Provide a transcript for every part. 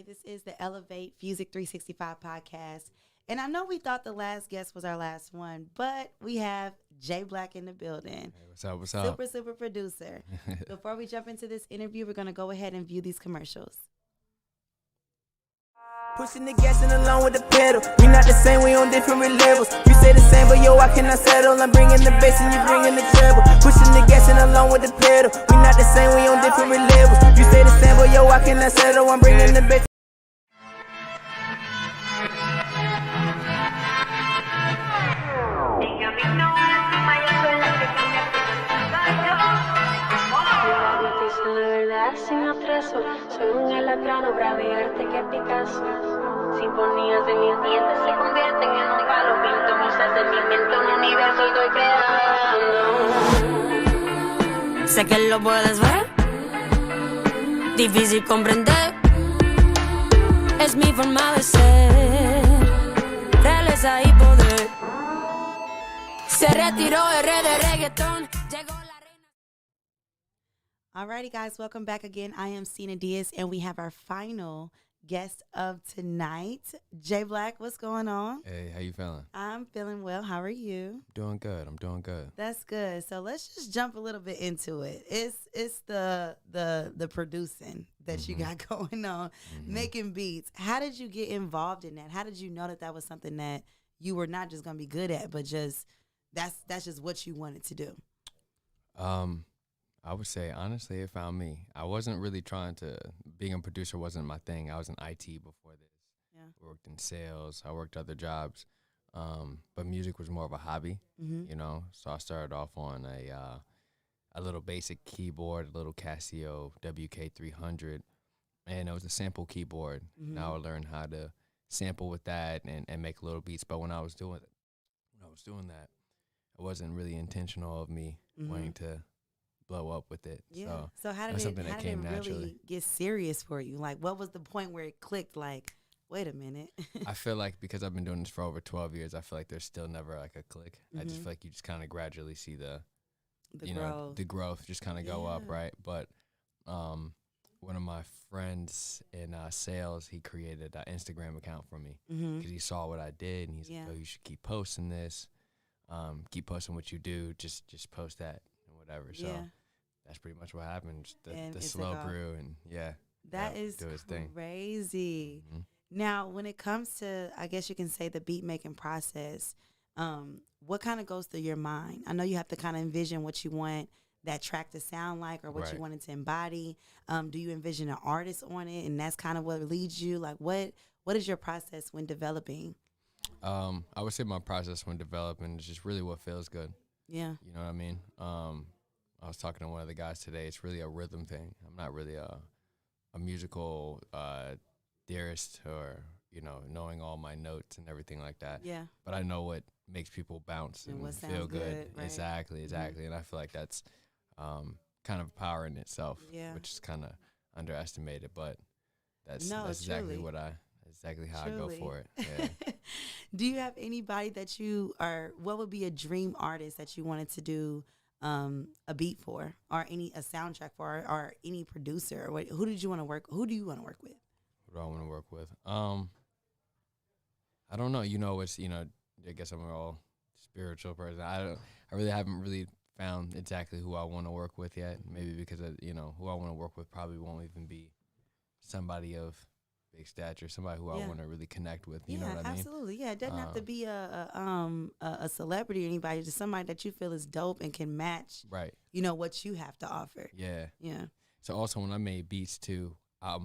This is the EL3VATE Fusic365 podcast. And I know we thought the last guest was our last one, but we have JBlack in the building. Hey, what's up? What's up? Super producer. Before we jump into this interview, we're going to go ahead and view these commercials. Pushing the gas and along with the pedal. We not the same, we on different levels. You say the same, but yo, I cannot settle. I'm bringing the bass and you bringing the treble. Pushing the gas and along with the pedal. We not the same, we on different levels. You say the same, but yo, I cannot settle. I'm bringing the bass. Sin atraso, soy un elatrano, braviarte que Picasso. Sinfonías de mis dientes se convierten en un palo pinto. Mis sentimientos, un universo estoy creando. Sé que lo puedes ver, difícil comprender. Es mi forma de ser, realeza y poder. Se retiró R de reggaetón, llegó la... Alrighty, guys, welcome back again. I am Christina Diaz, and we have our final guest of tonight, JBlack. What's going on? Hey, how you feeling? I'm feeling well. How are you? Doing good. I'm doing good. That's good. So let's just jump a little bit into it. It's the producing that you got going on, making beats. How did you get involved in that? How did you know that that was something that you were not just gonna be good at, but just that's just what you wanted to do? I would say, honestly, it found me. I wasn't really trying to, being a producer wasn't my thing. I was in IT before this. Yeah. I worked in sales. I worked other jobs. But music was more of a hobby, you know. So I started off on a little basic keyboard, a little Casio WK300, and it was a sample keyboard. Now I learned how to sample with that and make little beats. But when I was doing that, it wasn't really intentional of me wanting to blow up with it. Yeah. So how did it really get serious for you? Like, what was the point where it clicked? Like, wait a minute. I feel like because I've been doing this for over 12 years, I feel like there's still never like a click. I just feel like you just kind of gradually see the growth just kind of go up, right? But one of my friends in sales, he created an Instagram account for me because he saw what I did, and he's like, "Oh, you should keep posting this. Keep posting what you do. Just post that and whatever." So that's pretty much what happened. Just the slow brew, and that is do his thing. Crazy. Now, when it comes to, I guess you can say, the beat making process, what kind of goes through your mind? I know you have to kind of envision what you want that track to sound like, or what you want it to embody. Do you envision an artist on it, and that's kind of what leads you? Like, what is your process when developing? I would say my process when developing is just really what feels good. Yeah. You know what I mean? I was talking to one of the guys today. It's really a rhythm thing. I'm not really a musical theorist, or, you know, knowing all my notes and everything like that. Yeah. But I know what makes people bounce and what feel good. Right? Exactly. And I feel like that's kind of power in itself, which is kind of underestimated. But that's exactly exactly how I go for it. Yeah. Do you have anybody that what would be a dream artist that you wanted to do a beat for, or a soundtrack for, or any producer? Who do you want to work with? Who do I want to work with? I don't know. You know, I guess I'm an all spiritual person. I really haven't really found exactly who I want to work with yet. Maybe because who I want to work with probably won't even be somebody of big stature, somebody who I want to really connect with. You know what I mean? Absolutely. Yeah, it doesn't have to be a celebrity or anybody, just somebody that you feel is dope and can match, right? You know, what you have to offer. Yeah. Yeah. So also when I made beats too, I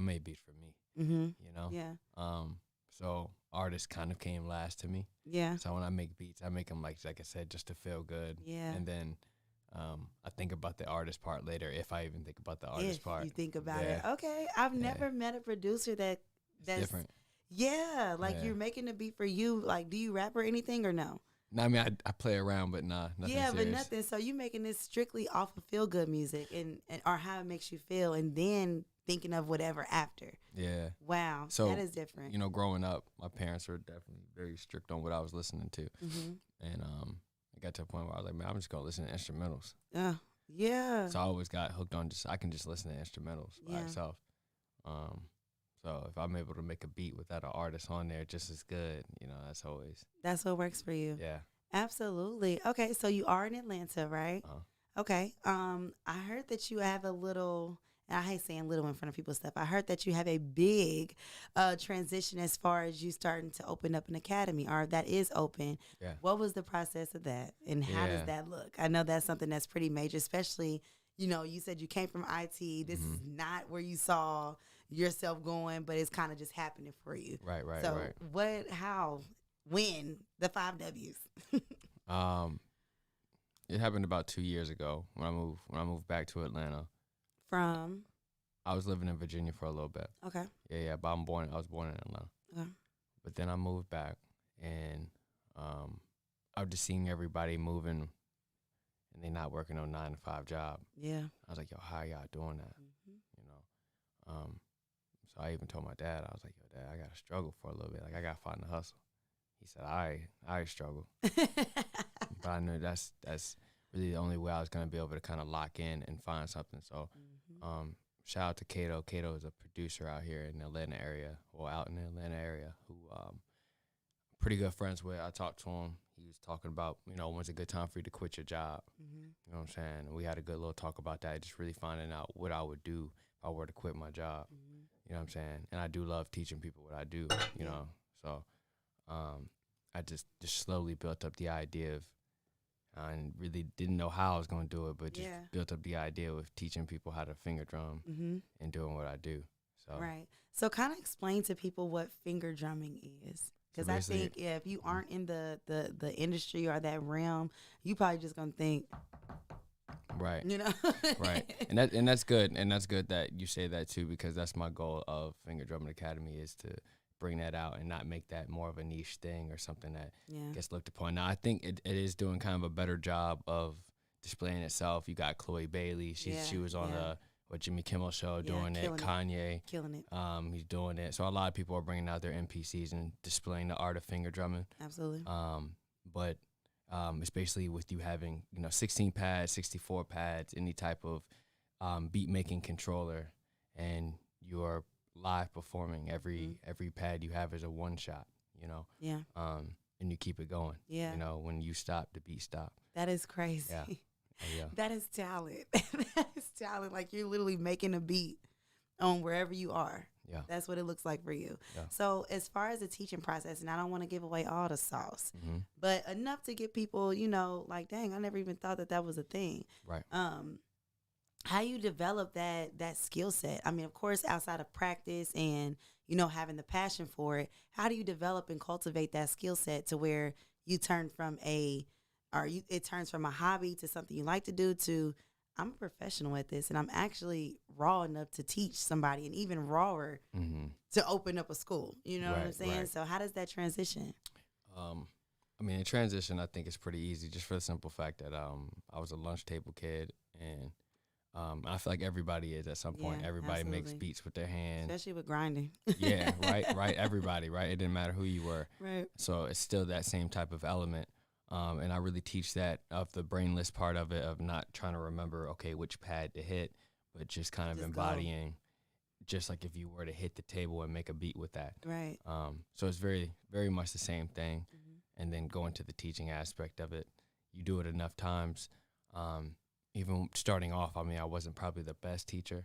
made beats for me. You know? Yeah. So artists kind of came last to me. Yeah. So when I make beats, I make them like I said, just to feel good. Yeah. And then I think about the artist part later, if I even think about the artist part. You think about it. Okay. I've never met a producer that's different. Yeah. Like you're making a beat for you. Like, do you rap or anything, or no? No, I mean, I play around, but nothing serious. But nothing. So you making this strictly off of feel good music and or how it makes you feel, and then thinking of whatever after. Yeah. Wow. So that is different. You know, growing up, my parents were definitely very strict on what I was listening to. And I got to a point where I was like, man, I'm just gonna listen to instrumentals. Yeah. So I always got hooked on I can just listen to instrumentals by itself. So So if I'm able to make a beat without an artist on there just as good, That's what works for you. Yeah. Absolutely. Okay, so you are in Atlanta, right? Okay. I heard that you have a little, and I hate saying little in front of people's stuff. I heard that you have a big transition as far as you starting to open up an academy, or that is open. Yeah. What was the process of that, and how does that look? I know that's something that's pretty major, especially, you said you came from IT. This is not where you saw yourself going, but it's kind of just happening for you. Right. So what, how, when, the 5 W's? It happened about 2 years ago when I moved back to Atlanta. From? I was living in Virginia for a little bit. Okay. Yeah, but I was born in Atlanta. Okay. But then I moved back, and I was just seeing everybody moving, and they not working on 9-to-5 job. Yeah. I was like, yo, how y'all doing that? So I even told my dad, I was like, yo, Dad, I gotta struggle for a little bit. Like, I gotta find a hustle. He said, I struggle. But I knew that's really the only way I was gonna be able to kind of lock in and find something. So shout out to Cato. Cato is a producer out here in the Atlanta area, out in the Atlanta area, who pretty good friends with. I talked to him. He was talking about, when's a good time for you to quit your job? You know what I'm saying? And we had a good little talk about that, just really finding out what I would do if I were to quit my job. You know what I'm saying? And I do love teaching people what I do, you know. So I just slowly built up the idea of, and really didn't know how I was going to do it, but just built up the idea of teaching people how to finger drum and doing what I do. So Right. So kind of explain to people what finger drumming is. Because I think if you aren't in the industry or that realm, you probably just going to think, right. Right. And that's good. And that's good that you say that too, because that's my goal of Finger Drumming Academy, is to bring that out and not make that more of a niche thing or something that gets looked upon. Now, I think it is doing kind of a better job of displaying itself. You got Chloe Bailey. She was on the Jimmy Kimmel show doing it. Kanye. Killing it. He's doing it. So a lot of people are bringing out their MPCs and displaying the art of finger drumming. Absolutely. But it's basically with you having 16 pads, 64 pads, any type of beat making controller, and you're live performing. Every pad you have is a one shot. And you keep it going. Yeah. When you stop, the beat stop. That is crazy. Yeah. Yeah. That is talent. That is talent. Like, you're literally making a beat on wherever you are. Yeah. That's what it looks like for you. Yeah. So as far as the teaching process, and I don't want to give away all the sauce, but enough to get people, like, dang, I never even thought that was a thing. Right. How you develop that skill set? I mean, of course, outside of practice and, having the passion for it, how do you develop and cultivate that skill set to where you turn from it turns from a hobby to something you like to do to, I'm a professional at this, and I'm actually raw enough to teach somebody, and even rawer to open up a school. You know what I'm saying? Right. So how does that transition? The transition, I think, is pretty easy, just for the simple fact that I was a lunch table kid, and I feel like everybody is at some point. Yeah, Everybody makes absolutely. beats with their hands. Especially with grinding. Yeah, right. Everybody, right? It didn't matter who you were. Right. So it's still that same type of element. And I really teach that, of the brainless part of it, of not trying to remember, okay, which pad to hit, but just kind of embodying, just like if you were to hit the table and make a beat with that. Right. So it's very, very much the same thing. And then going to the teaching aspect of it, you do it enough times. Even starting off, I wasn't probably the best teacher,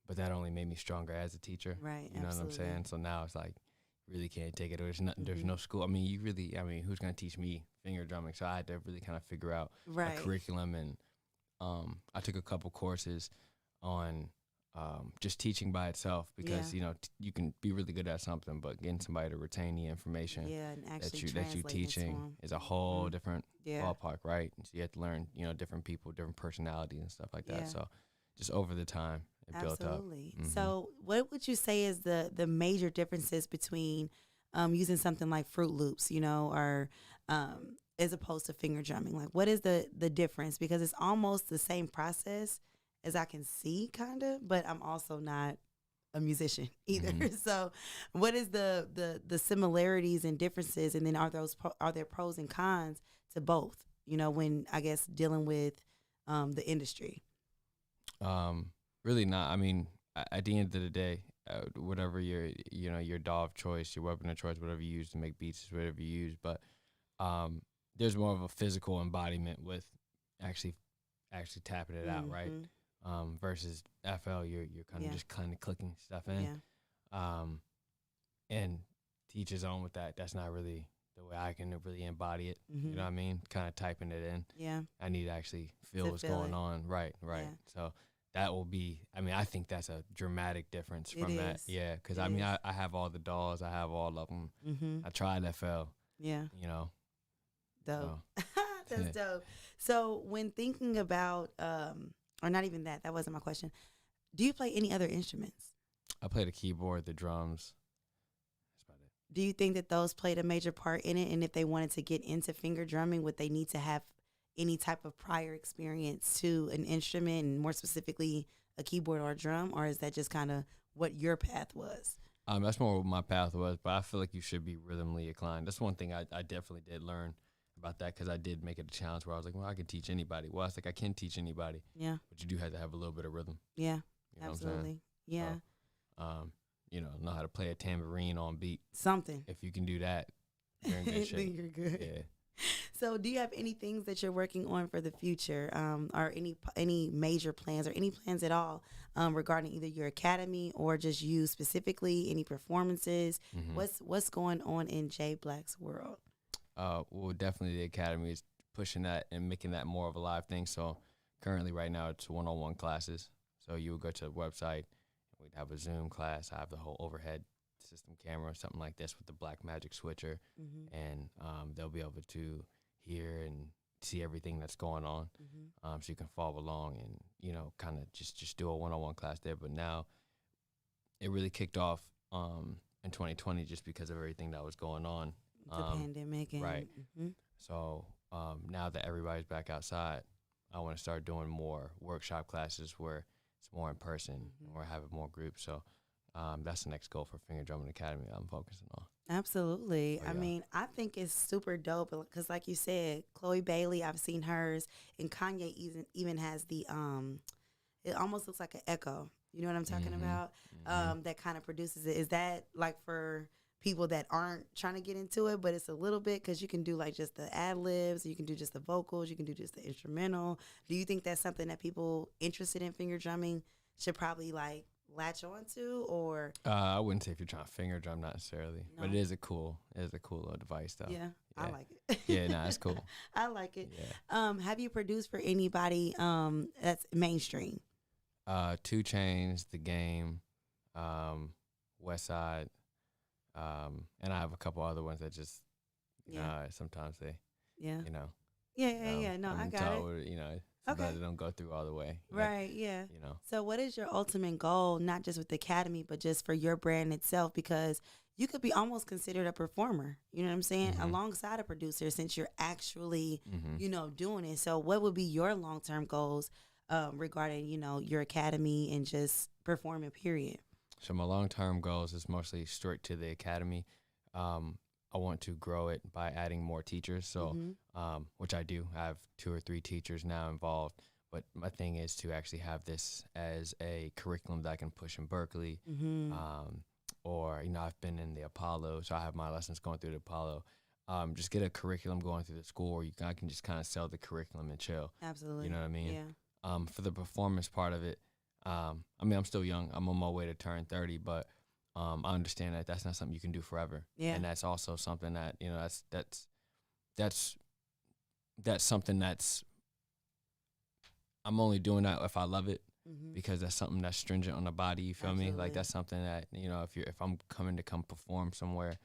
but that only made me stronger as a teacher. Right. You know what I'm saying? So now it's like, really can't take it. There's no school. Who's going to teach me finger drumming? So I had to really kind of figure out a curriculum, and I took a couple courses on just teaching by itself, because you can be really good at something, but getting somebody to retain the information and actually that you teaching is a whole different ballpark, right? So you have to learn different people, different personalities and stuff like that. So just over the time, it built up. Absolutely. So what would you say is the major differences between using something like Fruit Loops, or as opposed to finger drumming? Like, what is the difference? Because it's almost the same process, as I can see, kind of, but I'm also not a musician either. So what is the similarities and differences, and then are there pros and cons to both, when, I guess, dealing with the industry? Really not. At the end of the day, whatever your DAW of choice, your weapon of choice, whatever you use to make beats is whatever you use. But there's more of a physical embodiment with actually tapping it out, right? Versus FL, you're kind of just kind of clicking stuff in. And to each his own with that. That's not really the way I can really embody it. You know what I mean? Kind of typing it in. Yeah. I need to actually feel what's going on. Right. Yeah. So that will be, I mean, I think that's a dramatic difference from that. Yeah. Because I mean, I have all the DAWs. I have all of them. I tried FL. Yeah. You know. Dope. That's dope. So when thinking about, or not even that wasn't my question. Do you play any other instruments? I play the keyboard, the drums. That's about it. Do you think that those played a major part in it? And if they wanted to get into finger drumming, would they need to have any type of prior experience to an instrument, and more specifically a keyboard or a drum? Or is that just kind of what your path was? That's more what my path was, but I feel like you should be rhythmically inclined. That's one thing I definitely did learn about that, because I did make it a challenge where I was like, well, I can teach anybody. Well, I was like, I can teach anybody. Yeah. But you do have to have a little bit of rhythm. Yeah, you know absolutely. Yeah. So, know how to play a tambourine on beat. Something. If you can do that, you're in good shape. Then you're good. Yeah. So do you have any things that you're working on for the future, or any major plans or any plans at all regarding either your academy or just you specifically, any performances? What's going on in J Black's world? Well, definitely the academy is pushing that and making that more of a live thing. So currently right now it's one-on-one classes. So you would go to the website, we'd have a Zoom class. I have the whole overhead system camera, something like this with the black magic switcher. And they'll be able to hear and see everything that's going on. So you can follow along and, kind of just do a one-on-one class there. But now it really kicked off in 2020 just because of everything that was going on. The pandemic. And, right. So now that everybody's back outside, I want to start doing more workshop classes where it's more in person or having more groups. So that's the next goal for Finger Drumming Academy I'm focusing on. Absolutely. I mean, I think it's super dope because, like you said, Chloe Bailey, I've seen hers, and Kanye even has the it almost looks like an echo. You know what I'm talking about? That kind of produces it. Is that like for people that aren't trying to get into it, but it's a little bit, because you can do like just the ad libs, you can do just the vocals, you can do just the instrumental. Do you think that's something that people interested in finger drumming should probably like latch on to? Or I wouldn't say if you're trying to finger drum, not necessarily, but it is a cool little device though. Yeah. I like it. Yeah, no, it's cool. I like it. Yeah. Have you produced for anybody that's mainstream? 2 Chainz, The Game, West Side. And I have a couple other ones that just, sometimes they, Yeah. Yeah. No, I got it. Sometimes they don't go through all the way. Right. Yeah. So what is your ultimate goal, not just with the academy, but just for your brand itself? Because you could be almost considered a performer, you know what I'm saying, alongside a producer, since you're actually, doing it. So what would be your long-term goals regarding, your academy and just performing, period? So my long-term goals is mostly straight to the academy. I want to grow it by adding more teachers. So, which I do. I have 2 or 3 teachers now involved. But my thing is to actually have this as a curriculum that I can push in Berkeley. Or, I've been in the Apollo, so I have my lessons going through the Apollo. Just get a curriculum going through the school where I can just kind of sell the curriculum and chill. Absolutely. You know what I mean? Yeah. For the performance part of it, I'm still young. I'm on my way to turn 30, but I understand that that's not something you can do forever. Yeah. And that's also something that, that's something that's, I'm only doing that if I love it, because that's something that's stringent on the body. You feel me? Like that's something that, if I'm coming to perform somewhere,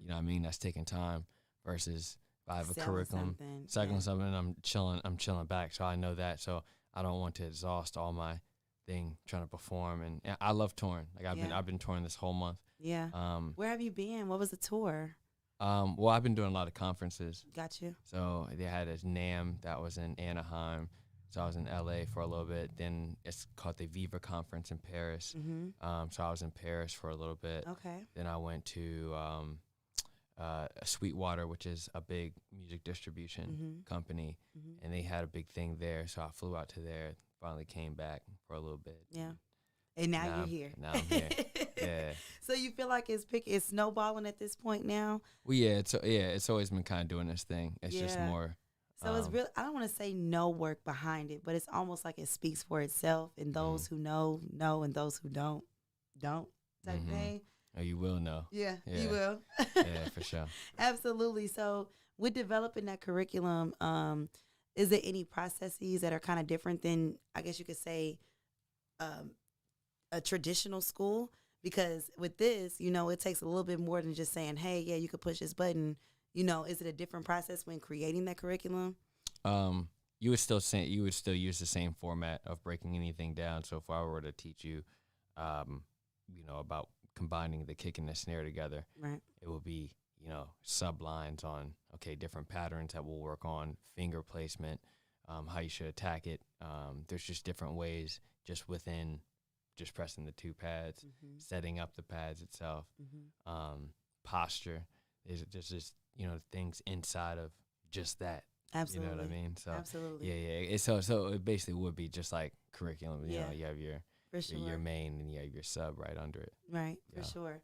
that's taking time versus if I have a curriculum, selling something, I'm chilling back. So I know that. So I don't want to exhaust all my thing trying to perform. And I love touring. Like I've been touring this whole month. Yeah. Where have you been? What was the tour? Well, I've been doing a lot of conferences. Got you. So they had a NAMM that was in Anaheim. So I was in LA for a little bit. Then it's called the Viva Conference in Paris. So I was in Paris for a little bit. Okay. Then I went to Sweetwater, which is a big music distribution company, and they had a big thing there. So I flew out to there, finally came back for a little bit. Yeah. And now you're here. Now I'm here. Yeah. So you feel like it's snowballing at this point now? Well, it's always been kind of doing this thing. It's just more. So it's really, I don't want to say no work behind it, but it's almost like it speaks for itself, and those who know, and those who don't type thing. Oh, you will know. Yeah, you will. Yeah, for sure. Absolutely. So with developing that curriculum, is there any processes that are kind of different than, I guess you could say, a traditional school? Because with this, it takes a little bit more than just saying, hey, yeah, you could push this button. Is it a different process when creating that curriculum? You would still use the same format of breaking anything down. So if I were to teach you, about combining the kick and the snare together, right, it will be, sublines on, different patterns that we'll work on, finger placement, how you should attack it. There's just different ways just within just pressing the two pads, setting up the pads itself, posture. There's just, things inside of just that. Absolutely. You know what I mean? So absolutely. Yeah. So it basically would be just like curriculum. You know, you have your main and you have your sub right under it. Right, for sure.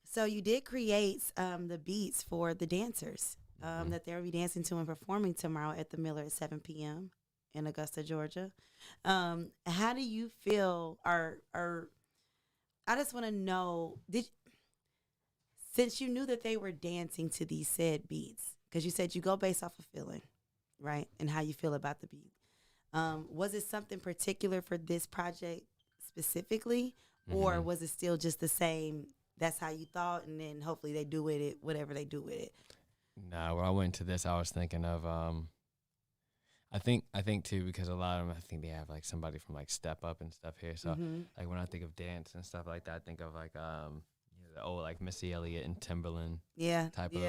So you did create the beats for the dancers that they'll be dancing to and performing tomorrow at the Miller at 7 p.m. in Augusta, Georgia. How do you feel? Or I just want to know, since you knew that they were dancing to these said beats, because you said you go based off of feeling, right, and how you feel about the beat. Was it something particular for this project specifically, or was it still just the same? That's how you thought, and then hopefully they do with it whatever they do with it. Nah, when I went to this, I was thinking of I think too, because a lot of them, I think they have like somebody from like Step Up and stuff here. So like when I think of dance and stuff like that, I think of like the old like Missy Elliott and Timberland. Type of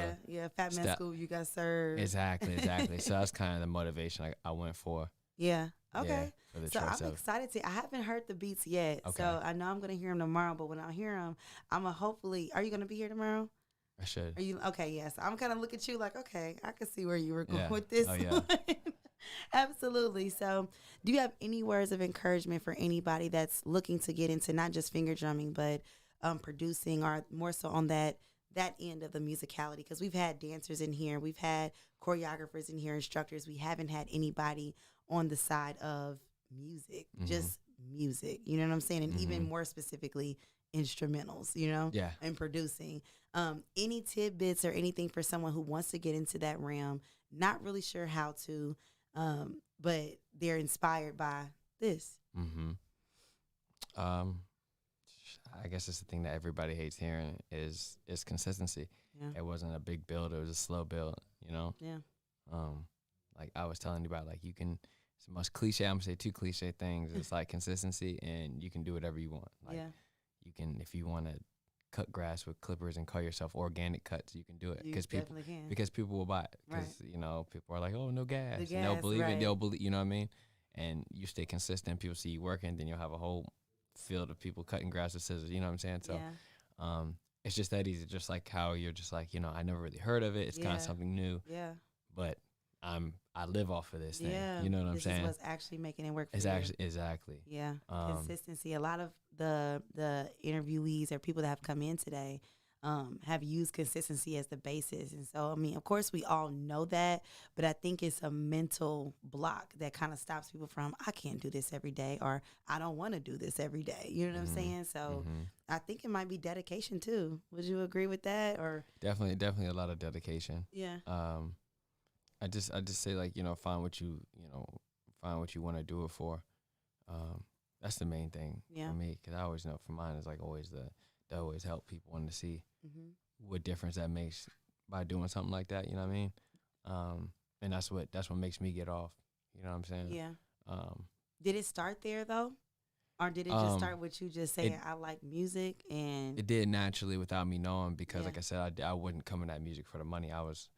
Fat Man School, you got served. Exactly. So that's kind of the motivation I went for. Yeah. Okay. Yeah, so I'm excited to. I haven't heard the beats yet, so I know I'm gonna hear them tomorrow. But when I hear them, I'm gonna hopefully. Are you gonna be here tomorrow? I should. Are you okay? Yes. I'm kind of look at you like, okay, I can see where you were going with this. Oh yeah. One. Absolutely. So, do you have any words of encouragement for anybody that's looking to get into not just finger drumming, but producing, or more so on that end of the musicality? Because we've had dancers in here, we've had choreographers in here, instructors. We haven't had anybody on the side of music, just music. You know what I'm saying? And even more specifically, instrumentals. And producing. Any tidbits or anything for someone who wants to get into that realm, not really sure how to, but they're inspired by this. I guess it's the thing that everybody hates hearing is consistency. Yeah. It wasn't a big build; it was a slow build. Yeah. Like I was telling you about, like you can. It's the most cliche. I'm gonna say two cliche things. It's like consistency, and you can do whatever you want. Like you can, if you want to cut grass with clippers and call yourself organic cuts, you can do it because people will buy it because people are like, oh, no gas, and they'll believe it. They'll believe, you know what I mean? And you stay consistent. People see you working, then you'll have a whole field of people cutting grass with scissors. You know what I'm saying? So, it's just that easy. Just like how you're just like, I never really heard of it. It's kind of something new. Yeah. But I live off of this thing. Yeah. You know what I'm saying? This is what's actually making it work for you. Exactly. Yeah. Consistency. A lot of the interviewees or people that have come in today have used consistency as the basis. And so, I mean, of course, we all know that, but I think it's a mental block that kind of stops people from, I can't do this every day, or I don't want to do this every day. You know what I'm saying? So I think it might be dedication too. Would you agree with that? Or Definitely a lot of dedication. Yeah. I just say, like, find what you want to do it for. That's the main thing for me, because I always know for mine is like always that always help people want to see what difference that makes by doing something like that. You know what I mean? And that's what makes me get off. You know what I'm saying? Yeah. Did it start there though, or did it just start with you just saying I like music? And it did naturally without me knowing, because like I said, I wouldn't come in that music for the money. I was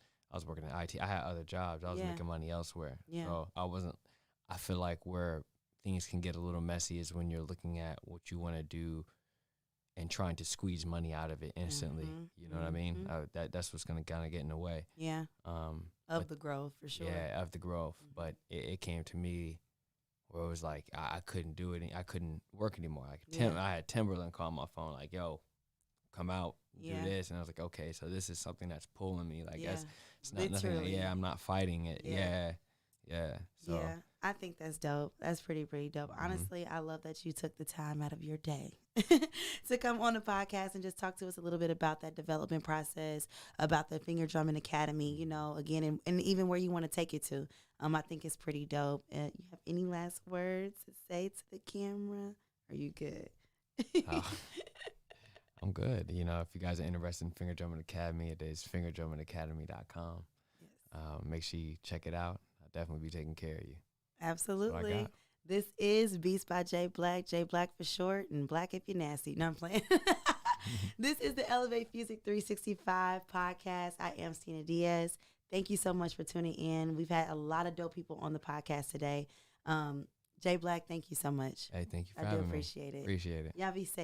working in IT. I had other jobs. I was making money elsewhere. Yeah. So I feel like where things can get a little messy is when you're looking at what you want to do and trying to squeeze money out of it instantly. You know what I mean? That's what's going to kind of get in the way. Yeah. Of the growth, for sure. Yeah, of the growth. But it came to me where it was like I couldn't do it. I couldn't work anymore. Like I had Timberland call my phone like, "Yo, come out, do this," and I was like, "Okay, so this is something that's pulling me. Like, it's not nothing. Yeah, I'm not fighting it. Yeah. So I think that's dope. That's pretty dope. Honestly, I love that you took the time out of your day to come on the podcast and just talk to us a little bit about that development process, about the Finger Drumming Academy, you know, again, and even where you want to take it to. I think it's pretty dope. You have any last words to say to the camera? Are you good? I'm good. You know, if you guys are interested in Finger Drumming Academy, it is fingerdrummingacademy.com. Yes. Make sure you check it out. I'll definitely be taking care of you. Absolutely. This is Beats by J Black, J Black for short, and Black if you're nasty. No, I'm playing. This is the Elevate Fusic365 podcast. I am Christina Diaz. Thank you so much for tuning in. We've had a lot of dope people on the podcast today. J Black, thank you so much. Hey, thank you for having me. I do appreciate it. Appreciate it. Y'all be safe.